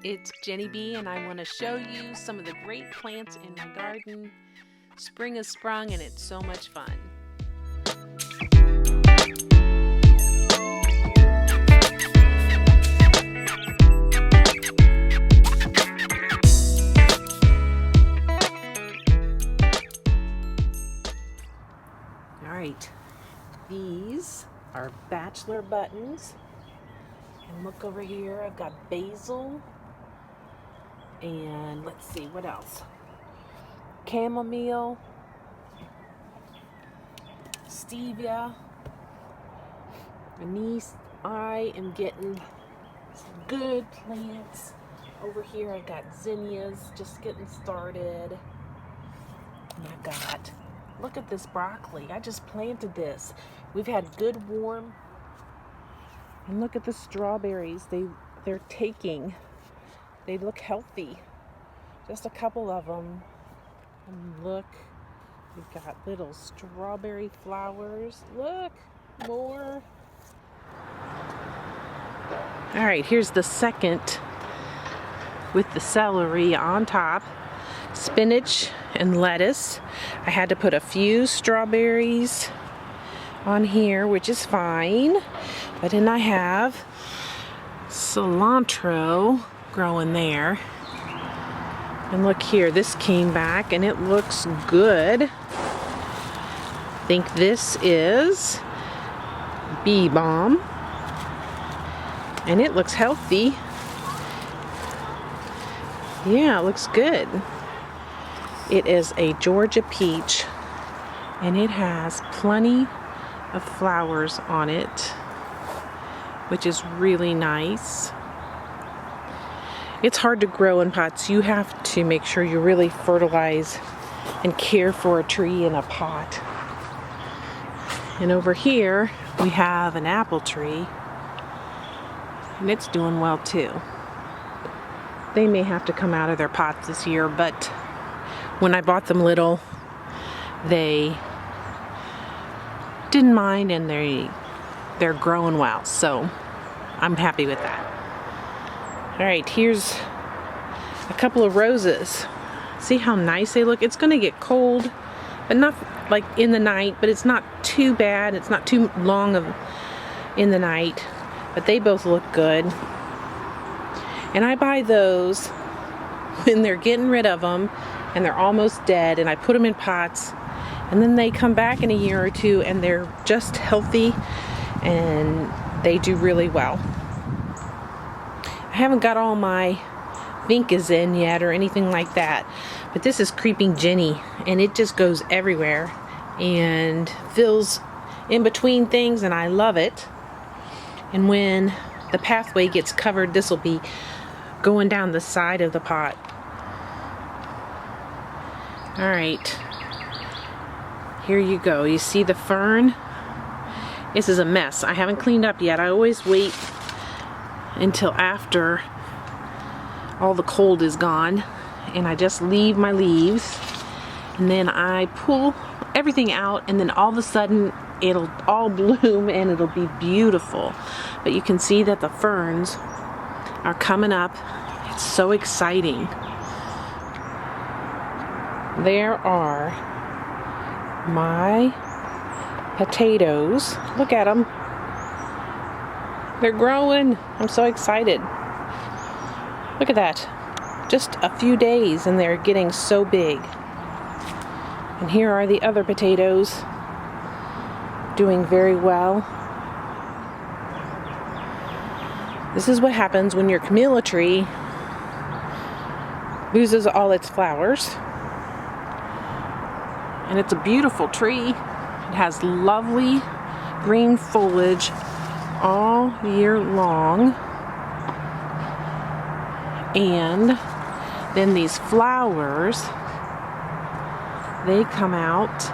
it's Jenny B, and I want to show you some of the great plants in my garden. Spring has sprung and it's so much fun. Alright, these are bachelor buttons. And look over here, I've got basil. And let's see, what else? Chamomile, stevia, anise. I am getting some good plants. Over here I've got zinnias just getting started. And I've got, look at this broccoli. I just planted this. We've had good warm. And look at the strawberries. They're taking. They look healthy. Just a couple of them. And look, we've got little strawberry flowers. Look, more. All right, here's the second with the celery on top. Spinach and lettuce. I had to put a few strawberries on here, which is fine. But then I have cilantro growing there. And look here, this came back and it looks good. I think this is bee balm. And it looks healthy. Yeah, it looks good. It is a Georgia peach and it has plenty of flowers on it, which is really nice. It's hard to grow in pots. You have to make sure you really fertilize and care for a tree in a pot. And over here we have an apple tree and it's doing well too. They may have to come out of their pots this year, but when I bought them little, they didn't mind and they're growing well, so I'm happy with that. All right, here's a couple of roses. See how nice they look? It's gonna get cold, but not like in the night, but it's not too bad. It's not too long in the night, but they both look good. And I buy those when they're getting rid of them and they're almost dead, and I put them in pots, and then they come back in a year or two and they're just healthy and they do really well. I haven't got all my vincas in yet or anything like that, but this is Creeping Jenny and it just goes everywhere and fills in between things, and I love it. And when the pathway gets covered, this will be going down the side of the pot. All right, here you go. You see the fern? This is a mess. I haven't cleaned up yet. I always wait until after all the cold is gone and I just leave my leaves, and then I pull everything out, and then all of a sudden it'll all bloom and it'll be beautiful. But you can see that the ferns are coming up. It's so exciting. There are my potatoes. Look at them. They're growing. I'm so excited. Look at that. Just a few days and they're getting so big. And here are the other potatoes, doing very well. This is what happens when your camellia tree loses all its flowers. And it's a beautiful tree. It has lovely green foliage all year long. And then these flowers, they come out.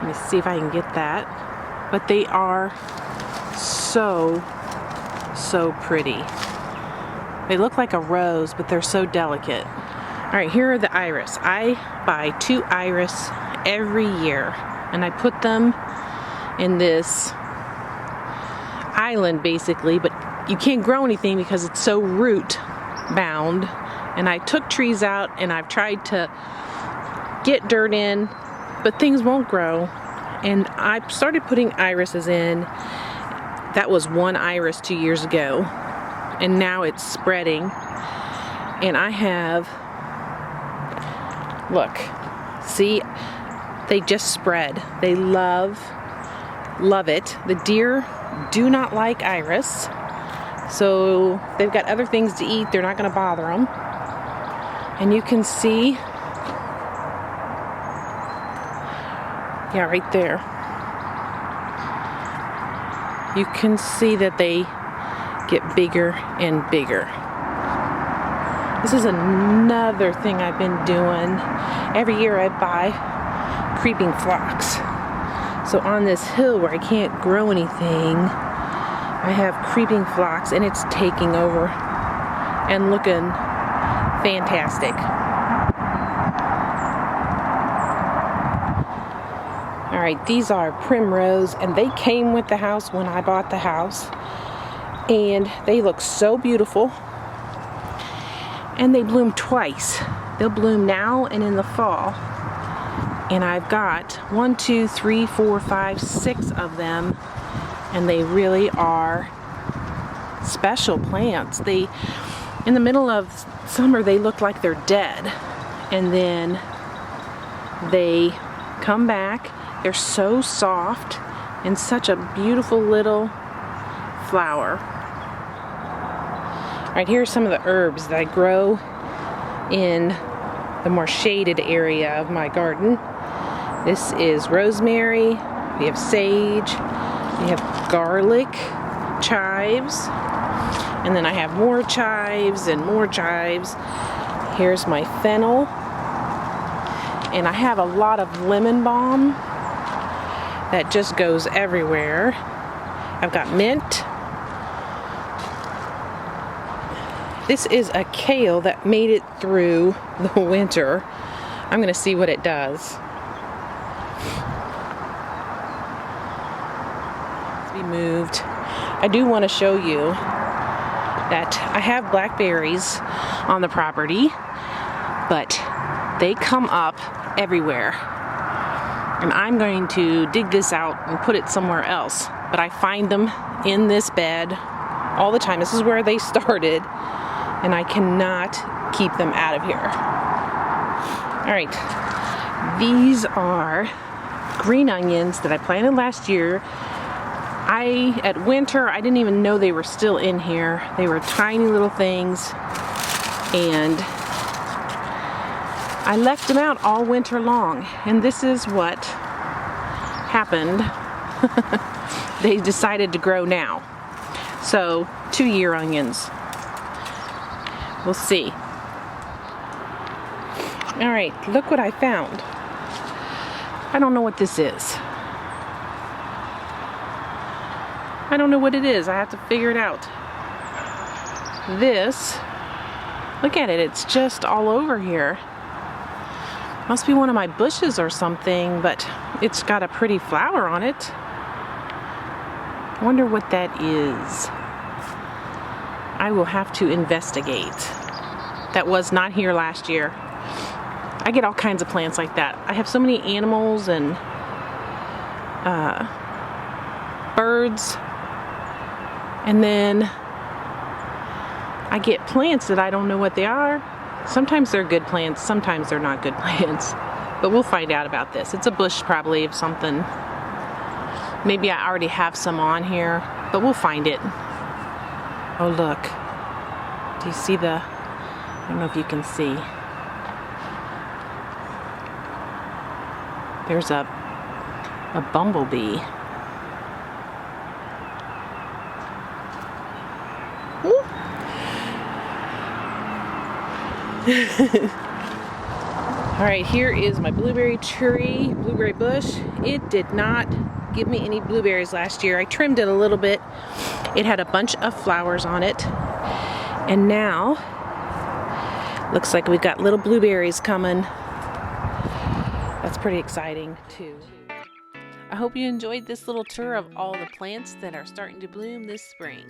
Let me see if I can get that. But they are so pretty. They look like a rose, but they're so delicate. All right, here are the iris. I buy 2 iris every year, and I put them in this island basically, but you can't grow anything because it's so root bound. And I took trees out and I've tried to get dirt in, but things won't grow. And I started putting irises in. That was one iris 2 years ago, and now it's spreading. And I have, look, see, they just spread. They love it. The deer do not like iris, so they've got other things to eat. They're not going to bother them. And you can see, yeah, right there. You can see that they get bigger and bigger. This is another thing I've been doing. Every year I buy creeping phlox. So on this hill where I can't grow anything, I have creeping phlox, and it's taking over and looking fantastic. Alright, these are Primrose, and they came with the house when I bought the house, and they look so beautiful, and they bloom twice. They'll bloom now and in the fall, and I've got 1, 2, 3, 4, 5, 6 of them, and they really are special plants. They, in the middle of summer, they look like they're dead, and then they come back. They're so soft and such a beautiful little flower. All right, here are some of the herbs that I grow in the more shaded area of my garden. This is rosemary, we have sage, we have garlic, chives, and then I have more chives and more chives. Here's my fennel, and I have a lot of lemon balm that just goes everywhere. I've got mint. This is a kale that made it through the winter. I'm gonna see what it does. Let's be moved. I do want to show you that I have blackberries on the property, but they come up everywhere. And I'm going to dig this out and put it somewhere else. But I find them in this bed all the time. This is where they started, and I cannot keep them out of here. All right, these are green onions that I planted last year. At winter, I didn't even know they were still in here. They were tiny little things, and I left them out all winter long, and this is what happened. They decided to grow now. So 2-year onions. We'll see. All right, look what I found. I don't know what this is. I don't know what it is. I have to figure it out. This, look at it. It's just all over here. Must be one of my bushes or something, but it's got a pretty flower on it. I wonder what that is. I will have to investigate. That was not here last year. I get all kinds of plants like that. I have so many animals and birds, and then I get plants that I don't know what they are. Sometimes they're good plants, sometimes they're not good plants. But we'll find out about this. It's a bush probably of something. Maybe I already have some on here, but we'll find it. Oh, look. Do you see the, I don't know if you can see. There's a bumblebee. Alright, here is my blueberry tree, blueberry bush. It did not give me any blueberries last year. I trimmed it a little bit. It had a bunch of flowers on it. And now, looks like we've got little blueberries coming. That's pretty exciting too. I hope you enjoyed this little tour of all the plants that are starting to bloom this spring.